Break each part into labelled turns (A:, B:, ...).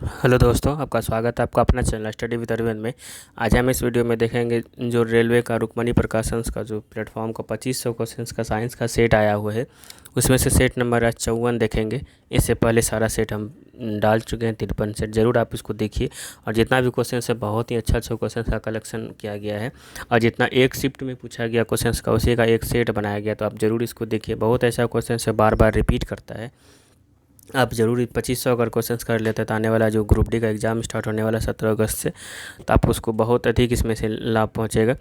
A: Hello दोस्तों, आपका स्वागत है आपका अपना चैनल स्टडी विद अरविंद में। आज हम इस वीडियो में देखेंगे जो रेलवे का रुक्मणी प्रकाशंस का जो प्लेटफॉर्म का 2500 क्वेश्चंस का साइंस का सेट आया हुआ है, उसमें से सेट नंबर आज 54 देखेंगे। इससे पहले सारा सेट हम डाल चुके हैं 53 सेट, ज़रूर आप इसको देखिए। और जितना भी क्वेश्चन है बहुत ही अच्छा क्वेश्चन का कलेक्शन किया गया है, और जितना एक शिफ्ट में पूछा गया क्वेश्चन का उसी का एक सेट बनाया गया, तो आप ज़रूर इसको देखिए। बहुत ऐसा क्वेश्चन है बार बार रिपीट करता है। आप ज़रूर 2500 अगर क्वेश्चंस कर लेते हैं तो आने वाला जो ग्रुप डी का एग्ज़ाम स्टार्ट होने वाला 17 अगस्त से, तो आपको उसको बहुत अधिक इसमें से लाभ पहुंचेगा।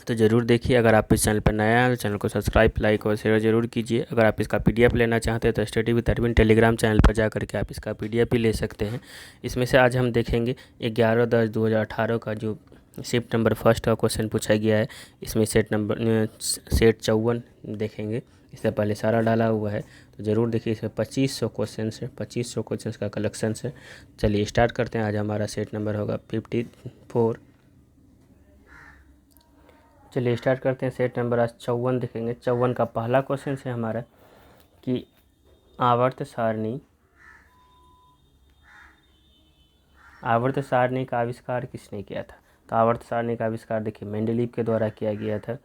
A: तो ज़रूर देखिए। अगर आप इस चैनल पर नया हैं तो चैनल को सब्सक्राइब, लाइक और शेयर ज़रूर कीजिए। अगर आप इसका पीडीएफ लेना चाहते हैं तो study with Arvind Telegram channel पर जा करके आप इसका पीडीएफ भी ले सकते हैं। इसमें से आज हम देखेंगे 11/10/2018 का जो शिफ्ट नंबर फर्स्ट का क्वेश्चन पूछा गया है। इसमें सेट 54 देखेंगे। इससे पहले सारा डाला हुआ है, तो ज़रूर देखिए। इसमें 2500 क्वेश्चन है, 2500 क्वेश्चन का कलेक्शन है। चलिए स्टार्ट करते हैं। आज हमारा सेट नंबर होगा 54। चलिए स्टार्ट करते हैं। सेट नंबर आज 54 देखेंगे। 54 का पहला क्वेश्चन है हमारा कि आवर्त सारणी का आविष्कार किसने किया था। तो आवर्त सारणी का आविष्कार देखिए मेंडलीव के द्वारा किया गया था।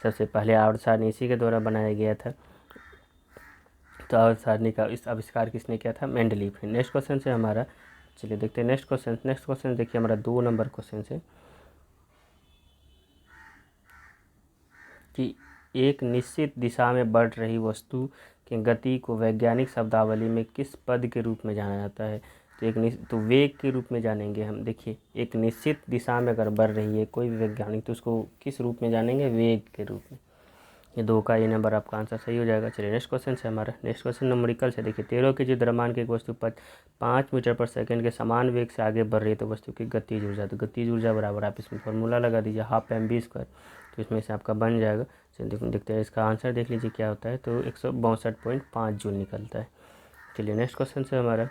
A: सबसे पहले आवर्त सारणी इसी के द्वारा बनाया गया था। तो आवर्त सारणी का इस आविष्कार किसने किया था, मेंडलीव ने। नेक्स्ट क्वेश्चन है हमारा, चलिए देखते हैं नेक्स्ट क्वेश्चन देखिए हमारा 2 नंबर क्वेश्चन है कि एक निश्चित दिशा में बढ़ रही वस्तु की गति को वैज्ञानिक शब्दावली में किस पद के रूप में जाना जाता है। तो वेग के रूप में जानेंगे हम। देखिए एक निश्चित दिशा में अगर बढ़ रही है कोई भी वैज्ञानिक, तो उसको किस रूप में जानेंगे, वेग के रूप में। ये 2 का ये नंबर आपका आंसर सही हो जाएगा। चलिए नेक्स्ट क्वेश्चन है हमारा। नेक्स्ट क्वेश्चन न्यूमेरिकल से देखिए 13 के जी द्रव्यमान की एक वस्तु 5 मीटर पर सेकंड के समान वेग से आगे बढ़ रही है, तो वस्तु की गतिज ऊर्जा। तो गतिज ऊर्जा बराबर आप इसमें फॉर्मूला लगा दीजिए 12 mv²। तो इसमें से आपका बन जाएगा। चलिए देखते हैं इसका आंसर, देख लीजिए क्या होता है। तो 162.5 जूल निकलता है। चलिए नेक्स्ट क्वेश्चन है हमारा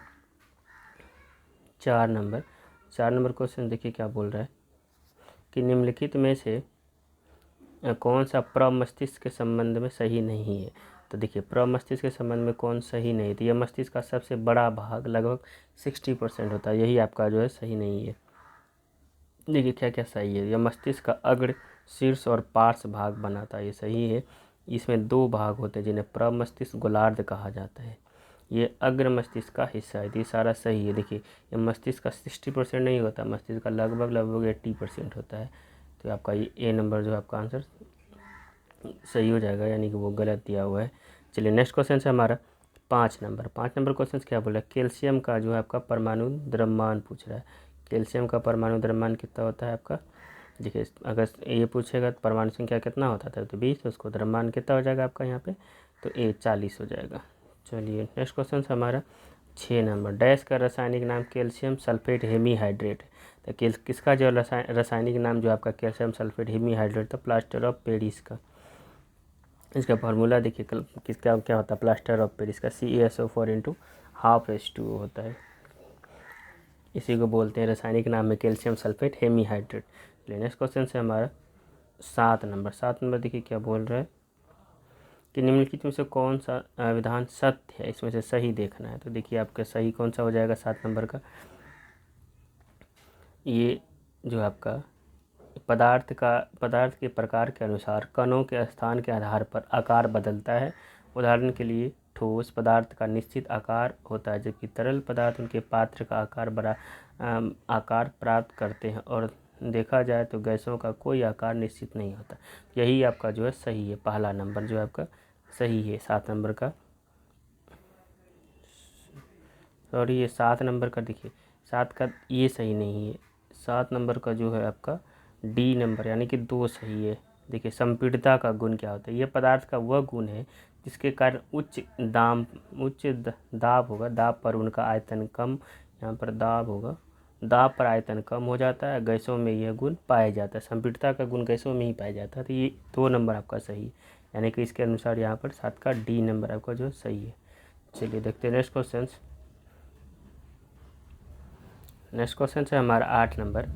A: 4 नंबर क्वेश्चन देखिए क्या बोल रहा है कि निम्नलिखित में से कौन सा प्रमस्तिष्क के संबंध में सही नहीं है। तो देखिए प्रमस्तिष्क के संबंध में कौन सही नहीं है, तो यह मस्तिष्क का सबसे बड़ा भाग लगभग 60% होता है, यही आपका जो है सही नहीं है। देखिए क्या क्या सही है। यह मस्तिष्क का अग्र, शीर्ष और पार्श्व भाग बनाता है, ये सही है। इसमें 2 भाग होते हैं जिन्हें प्रमस्तिष्क गोलार्ध कहा जाता है। ये अग्र मस्तिष्क का हिस्सा है, ये सारा सही है। देखिए ये मस्तिष्क का 60% नहीं होता, मस्तिष्क का लगभग 80% होता है। तो आपका ये ए नंबर जो आपका आंसर सही हो जाएगा, यानी कि वो गलत दिया हुआ है। चलिए नेक्स्ट क्वेश्चन है हमारा 5 नंबर क्वेश्चन क्या बोला है, कैल्शियम का जो है आपका परमाणु द्रव्यमान पूछ रहा है। कैल्शियम का परमाणु द्रव्यमान कितना होता है आपका। देखिए अगर ये पूछेगा तो परमाणु संख्या कितना होता था, तो 20, तो उसको द्रव्यमान कितना हो जाएगा आपका यहाँ पे, तो ए 40 हो जाएगा। चलिए नेक्स्ट क्वेश्चन है हमारा 6 नंबर। डैश का रासायनिक नाम कैल्शियम सल्फेट हेमीहाइड्रेट है। तो किसका जो रासायनिक नाम जो आपका कैल्शियम सल्फेट हेमीहाइड्रेट था, प्लास्टर ऑफ पेरिस का। इसका फार्मूला देखिए किसका क्या होता है, प्लास्टर ऑफ पेरिस का CaSO4 × ½ होता है। इसी को बोलते हैं रासायनिक नाम में calcium sulphate hemihydrate. Next question है हमारा 7 नंबर देखिए क्या बोल रहा है कि निम्नलिखित में से कौन सा विधान सत्य है, इसमें से सही देखना है। तो देखिए आपका सही कौन सा हो जाएगा 7 नंबर का। ये जो आपका पदार्थ के प्रकार के अनुसार कणों के स्थान के आधार पर आकार बदलता है। उदाहरण के लिए ठोस पदार्थ का निश्चित आकार होता है, जबकि तरल पदार्थ उनके पात्र का आकार प्राप्त करते हैं। और देखा जाए तो गैसों का कोई आकार निश्चित नहीं होता। यही आपका जो है सही है, पहला नंबर जो है आपका सही है 7 नंबर का। सॉरी ये 7 नंबर का देखिए 7 का ये सही नहीं है। 7 नंबर का जो है आपका डी नंबर यानी कि 2 सही है। देखिए संपीड़ितता का गुण क्या होता है, यह पदार्थ का वह गुण है जिसके कारण उच्च दाब होगा, दाब पर उनका आयतन कम, यहाँ पर दाब होगा, दाब पर आयतन कम हो जाता है। गैसों में यह गुण पाया जाता है, संपीड़ितता का गुण गैसों में ही पाया जाता है। तो ये 2 नंबर आपका सही है, यानी कि इसके अनुसार यहाँ पर 7 का डी नंबर आपका जो सही है। चलिए देखते हैं नेक्स्ट क्वेश्चन है हमारा 8 नंबर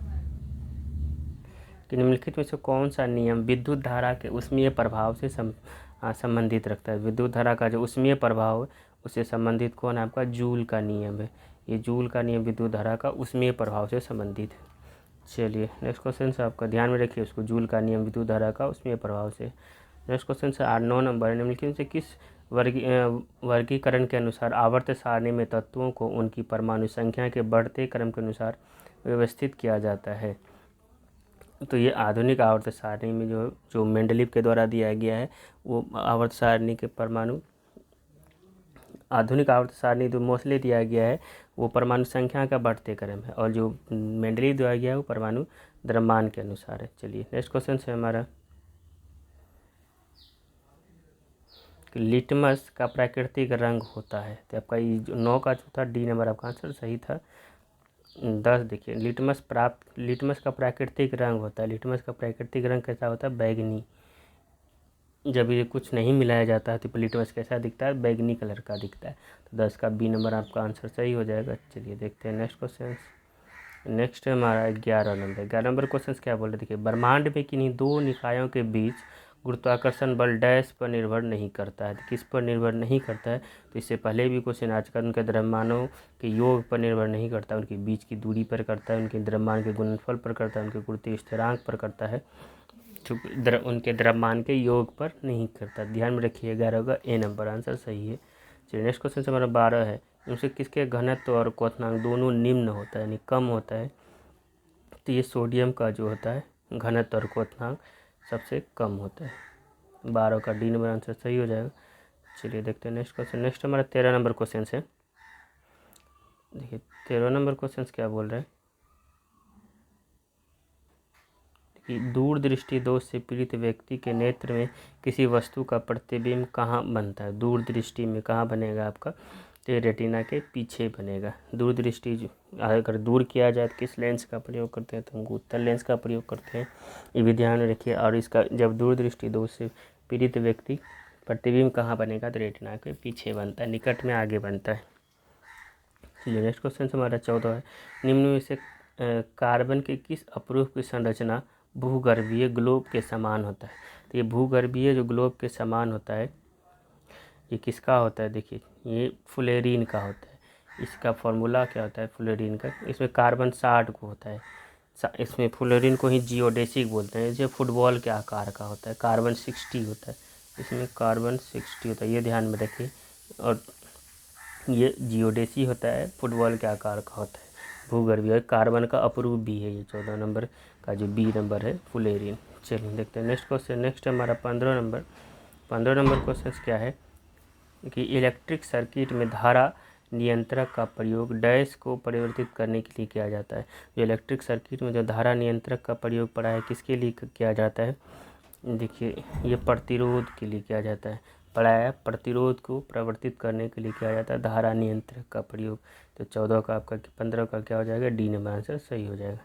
A: कि निम्नलिखित में से कौन सा नियम विद्युत धारा के ऊष्मीय प्रभाव से संबंधित रखता है। विद्युत धारा का जो ऊष्मीय प्रभाव है उससे संबंधित कौन है आपका जूल का नियम है। ये जूल का नियम विद्युत धारा का उसमें प्रभाव से संबंधित है। चलिए नेक्स्ट क्वेश्चन से आपका ध्यान में रखिए उसको, जूल का नियम विद्युत धारा का उसमें प्रभाव से। नेक्स्ट क्वेश्चन से 8-9 नंबर निम्नलिखित से किस वर्गीकरण के अनुसार आवर्त सारणी में तत्वों को उनकी परमाणु संख्या के बढ़ते क्रम के अनुसार व्यवस्थित किया जाता है। तो ये आधुनिक आवर्त सारणी में जो मेंडलीव के द्वारा दिया गया है वो आवर्त सारणी के परमाणु, आधुनिक आवर्त सारणी जो मोस्टली दिया गया है वो परमाणु संख्या का बढ़ते क्रम है, और जो मेंडलीव दिया गया है वो परमाणु द्रव्यमान के अनुसार है। चलिए नेक्स्ट क्वेश्चन है हमारा, लिटमस का प्राकृतिक रंग होता है। तो आपका ये जो 9 का जो था डी नंबर आपका आंसर सही था। 10 देखिए, लिटमस का प्राकृतिक रंग होता है। लिटमस का प्राकृतिक रंग कैसा होता है? बैगनी। जब ये कुछ नहीं मिलाया जाता है तो लिटमस कैसा दिखता है? बैगनी कलर का दिखता है। तो 10 का बी नंबर आपका आंसर सही हो जाएगा। चलिए देखते हैं नेक्स्ट क्वेश्चन। नेक्स्ट है हमारा 11 नंबर क्वेश्चन क्या बोल रहे? देखिए, ब्रह्मांड में किन्हीं दो निकायों के बीच गुरुत्वाकर्षण बल डैश पर निर्भर नहीं करता है। तो किस पर निर्भर नहीं करता है? तो इससे पहले भी क्वेश्चन आज का, उनके द्रव्यमानों के योग पर निर्भर नहीं करता, उनके बीच की दूरी पर करता है, उनके द्रव्यमान के गुणनफल पर करता है, उनके गुरुत्वीय स्थिरांक पर करता है, उनके द्रव्यमान के योग पर नहीं करता। ध्यान में रखिए 11 का ए नंबर आंसर सही है। चलिए नेक्स्ट क्वेश्चन हमारा 12 है, उनसे किसके घनत्व और क्वथनांक दोनों निम्न होता है, यानी कम होता है? तो ये सोडियम का जो होता है घनत्व और क्वथनांक सबसे कम होता है। 12 का डी नंबर आंसर सही हो जाएगा। चलिए देखते हैं नेक्स्ट क्वेश्चन। नेक्स्ट हमारा 13 नंबर क्वेश्चन है। देखिए 13 नंबर क्वेश्चन क्या बोल रहा है कि दूरदृष्टि दोष से पीड़ित व्यक्ति के नेत्र में किसी वस्तु का प्रतिबिंब कहाँ बनता है? दूरदृष्टि में कहाँ बनेगा आपका? तो रेटिना के पीछे बनेगा। दूरदृष्टि अगर दूर किया जाए तो किस लेंस का प्रयोग करते हैं? तो हम उत्तल लेंस का प्रयोग करते हैं, ये भी ध्यान में रखिए। और इसका जब दूरदृष्टि दोष से पीड़ित व्यक्ति, प्रतिबिंब कहाँ बनेगा? तो रेटिना के पीछे बनता है, निकट में आगे बनता है। चलिए नेक्स्ट क्वेश्चन हमारा 14 है, निम्न में से कार्बन के किस अपरूप की संरचना भूगर्भीय ग्लोब के समान होता है? तो ये भूगर्भीय जो ग्लोब के समान होता है ये किसका होता है? देखिए ये फ्लोरीन का होता है। इसका फॉर्मूला क्या होता है फ्लोरीन का? इसमें कार्बन 60 को होता है, इसमें फ्लोरीन को ही जियोडेसिक बोलते हैं। जो फुटबॉल के आकार का होता है, कार्बन 60 होता है, इसमें कार्बन 60 होता है, ये ध्यान में रखिए। और ये जियोडेसी होता है, फुटबॉल के आकार का होता है, भूगर्भीय कार्बन का अपरूप भी है। ये 14 नंबर का जो बी नंबर है फ्लोरीन। चलिए देखते हैं नेक्स्ट क्वेश्चन। नेक्स्ट हमारा 15 नंबर क्वेश्चन क्या है कि इलेक्ट्रिक सर्किट में धारा नियंत्रक का प्रयोग डैश को परिवर्तित करने के लिए किया जाता है। जो इलेक्ट्रिक सर्किट में जो धारा नियंत्रक का प्रयोग पड़ा है किसके लिए किया जाता है? देखिए ये प्रतिरोध के लिए किया जाता है, पड़ा है प्रतिरोध को परिवर्तित करने के लिए किया जाता है धारा नियंत्रक का प्रयोग। तो 14 का आपका 15 का क्या हो जाएगा? डी नंबर आंसर सही हो जाएगा।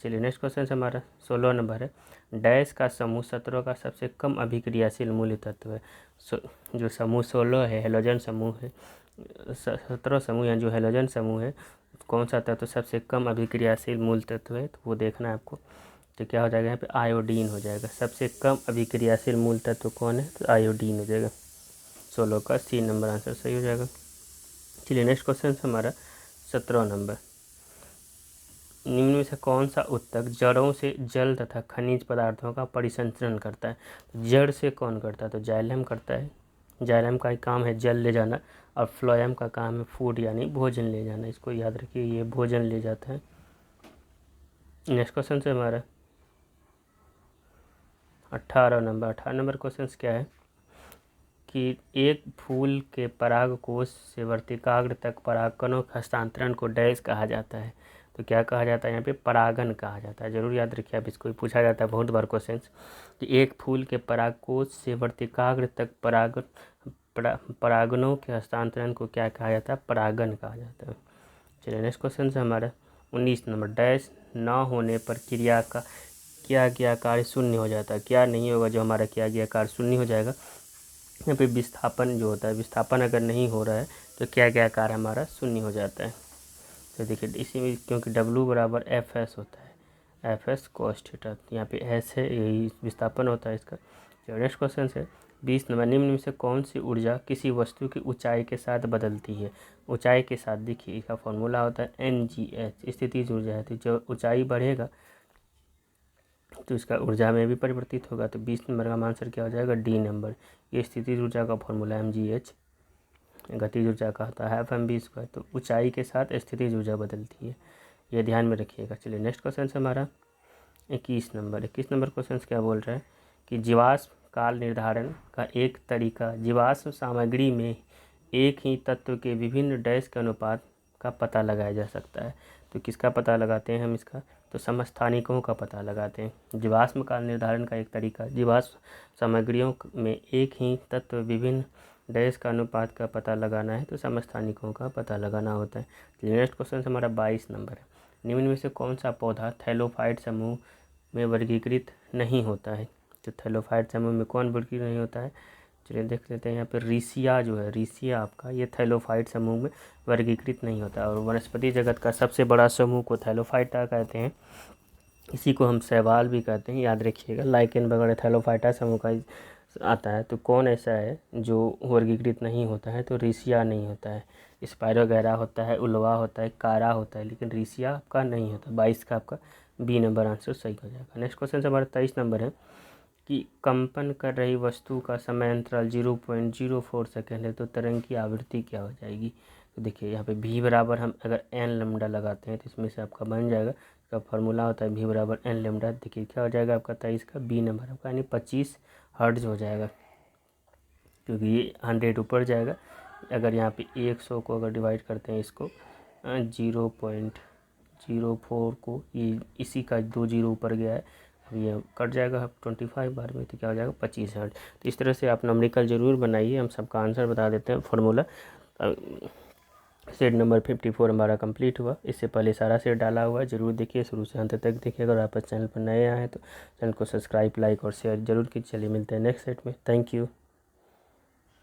A: चलिए नेक्स्ट क्वेश्चन हमारा 16 नंबर है, डैश का समूह 17 का सबसे कम अभिक्रियाशील मूल्य तत्व है। जो समूह 16 है हेलोजन समूह है, 17 समूह या जो हेलोजन समूह है कौन सा तत्व सबसे कम अभिक्रियाशील मूल तत्व है? तो वो देखना है आपको। तो क्या हो जाएगा यहाँ पे? आयोडीन हो जाएगा। सबसे कम अभिक्रियाशील मूल तत्व कौन है? तो आयोडीन हो जाएगा। 16 का सी नंबर आंसर सही हो जाएगा। चलिए नेक्स्ट क्वेश्चन हमारा 17 नंबर, निम्न में से कौन सा ऊतक जड़ों से जल तथा खनिज पदार्थों का परिसंचरण करता है? जड़ से कौन करता है? तो जाइलम करता है। जाइलम का काम है जल ले जाना, और फ्लोएम का काम है फूड यानी भोजन ले जाना। इसको याद रखिए, ये भोजन ले जाता है। नेक्स्ट क्वेश्चन से हमारा 18 नंबर क्वेश्चन क्या है कि एक फूल के परागकोश से वर्तिकाग्र तक परागकणों के हस्तांतरण को डैश कहा जाता है? तो क्या कहा जाता है यहाँ पे? परागन कहा जाता है। जरूर याद रखिए, अब इसको पूछा जाता है बहुत बार क्वेश्चन कि एक फूल के परागकोश से वर्तिकाग्र तक परागनों के हस्तांतरण को क्या कहा जाता है? परागन कहा जाता है। चलिए नेक्स्ट क्वेश्चन से हमारा 19 नंबर, डैश न होने पर क्रिया का किया गया कार्य शून्य हो जाता है। क्या नहीं होगा जो हमारा किया गया कार्य शून्य हो जाएगा? यहाँ पे विस्थापन जो होता है, विस्थापन अगर नहीं हो रहा है तो क्या क्या कार्य हमारा शून्य हो जाता है। तो देखिए इसी में क्योंकि W बराबर FS होता है, FS cos थीटा, यहाँ पे S है, यही विस्थापन होता है इसका। नेक्स्ट क्वेश्चन है, 20 नंबर, निम्न में से कौन सी ऊर्जा किसी वस्तु की ऊंचाई के साथ बदलती है? ऊंचाई के साथ, देखिए इसका फॉर्मूला होता है NGH, स्थितिज ऊर्जा है। तो जो ऊंचाई बढ़ेगा तो इसका ऊर्जा में भी परिवर्तित होगा। तो 20 नंबर का आंसर क्या हो जाएगा? D number. ये स्थितिज ऊर्जा का फॉर्मूला MGH। गतिज ऊर्जा का होता है FmV²। तो ऊंचाई के साथ स्थितिज ऊर्जा बदलती है, ये ध्यान में रखिएगा। चलिए नेक्स्ट क्वेश्चन हमारा 21 नंबर। 21 नंबर क्वेश्चन क्या बोल रहा है कि जीवाश्म काल निर्धारण का एक तरीका जीवाश्म सामग्री में एक ही तत्व के विभिन्न डैश के अनुपात का पता लगाया जा सकता है। तो किसका पता लगाते हैं हम इसका? तो समस्थानिकों का पता लगाते हैं। जीवाश्म काल निर्धारण का एक तरीका जीवाश्म सामग्रियों में एक ही तत्व विभिन्न डैश का अनुपात का पता लगाना है, तो समस्थानिकों का पता लगाना होता है। नेक्स्ट क्वेश्चन हमारा 22 नंबर है। निम्न में से कौन सा पौधा थैलोफाइट समूह में वर्गीकृत नहीं होता है? तो थैलोफाइट समूह में कौन वर्गीकृत नहीं होता है? चलिए देख लेते हैं। यहाँ पर रीसिया जो है, रीसिया आपका ये थैलोफाइट समूह में वर्गीकृत नहीं होता है। और वनस्पति जगत का सबसे बड़ा समूह को थैलोफाइटा कहते हैं। इसी को हम शैवाल भी कहते हैं, याद रखिएगा। लाइकेन वगैरह थैलोफाइटा समूह का आता है। तो कौन ऐसा है जो वर्गीकृत नहीं होता है? तो रीसिया नहीं होता है। स्पायरोगैरा होता है, उल्वा होता है, कारा होता है, लेकिन रीसिया आपका नहीं होता। 22 का आपका बी नंबर आंसर सही हो जाएगा। नेक्स्ट क्वेश्चन हमारा 23 नंबर है कि कंपन कर रही वस्तु का समय अंतराल 0.04 सेकेंड है, तो तरंग की आवृत्ति क्या हो जाएगी? तो देखिए यहाँ पे v बराबर हम अगर n लैम्डा लगाते हैं तो इसमें से आपका बन जाएगा, इसका फार्मूला होता है v बराबर n लैम्डा। देखिए क्या हो जाएगा आपका 23 का बी नंबर आपका, यानी 25 हर्ट्ज हो जाएगा, क्योंकि ये 100 ऊपर जाएगा। अगर यहाँ पे 100 को अगर डिवाइड करते हैं इसको 0.04 को, ये इसी का 2 जीरो ऊपर गया है, अब ये कट जाएगा 25 बार में, तो क्या हो जाएगा 25 हर्ट्ज। तो इस तरह से आप न्यूमेरिकल ज़रूर बनाइए। हम सबका आंसर बता देते हैं। फार्मूला सेट नंबर 54 हमारा कंप्लीट हुआ। इससे पहले सारा सेट डाला हुआ है, जरूर देखिए, शुरू से अंत तक देखिए। अगर आप चैनल पर नए आए हैं तो चैनल को सब्सक्राइब, लाइक और शेयर जरूर कीजिए। चलिए मिलते हैं नेक्स्ट सेट में। Thank you.